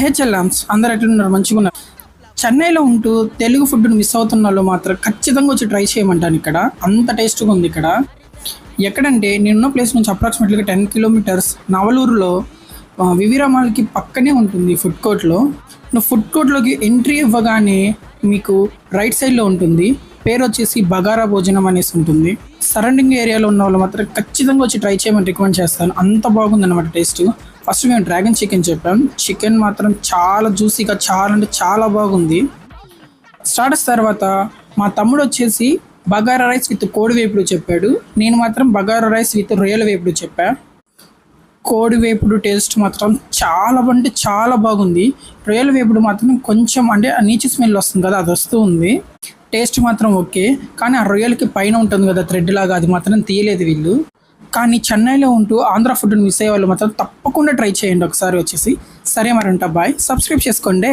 హే చెల్లామ్స్, అందరు ఎట్లున్నారు? మంచిగా ఉన్నారు. చెన్నైలో ఉంటూ తెలుగు ఫుడ్ని మిస్ అవుతున్న వాళ్ళు మాత్రం ఖచ్చితంగా వచ్చి ట్రై చేయమంటాను. ఇక్కడ అంత టేస్ట్గా ఉంది. ఇక్కడ ఎక్కడంటే నేనున్న ప్లేస్ నుంచి అప్రాక్సిమేట్లీగా 10 కిలోమీటర్స్ నవలూరులో వివిరామాలకి పక్కనే ఉంటుంది ఫుడ్ కోర్ట్లో. నువ్వు ఫుడ్ కోర్ట్లోకి ఎంట్రీ ఇవ్వగానే మీకు రైట్ సైడ్లో ఉంటుంది, పేరు వచ్చేసి బగారా భోజనం అనేసి ఉంటుంది. సరౌండింగ్ ఏరియాలో ఉన్న వాళ్ళు మాత్రం ఖచ్చితంగా వచ్చి ట్రై చేయమని రికమెండ్ చేస్తాను. అంత బాగుంది అన్నమాట టేస్ట్. ఫస్ట్ మేము డ్రాగన్ చికెన్ చెప్పాం. చికెన్ మాత్రం చాలా జ్యూసీగా, చాలా అంటే చాలా బాగుంది. స్టార్టర్స్ తర్వాత మా తమ్ముడు వచ్చేసి బగారా రైస్ విత్ కోడి వేపుడు చెప్పాడు. నేను మాత్రం బగారా రైస్ విత్ రొయ్యల వేపుడు చెప్పా. కోడి వేపుడు టేస్ట్ మాత్రం చాలా అంటే చాలా బాగుంది. రొయ్యల వేపుడు మాత్రం కొంచెం అంటే నీచు స్మెల్ వస్తుంది కదా, అది వస్తూ ఉంది. టేస్ట్ మాత్రం ఓకే, కానీ ఆ రొయ్యలకి పైన ఉంటుంది కదా థ్రెడ్ లాగా, అది మాత్రం తీయలేదు వీళ్ళు. కానీ చెన్నైలో ఉంటూ ఆంధ్ర ఫుడ్ని మిస్ అయ్యే వాళ్ళు మాత్రం తప్పకుండా ట్రై చేయండి ఒకసారి వచ్చేసి. సరే మరి ఉంటా, బాయ్. సబ్స్క్రైబ్ చేసుకోండి.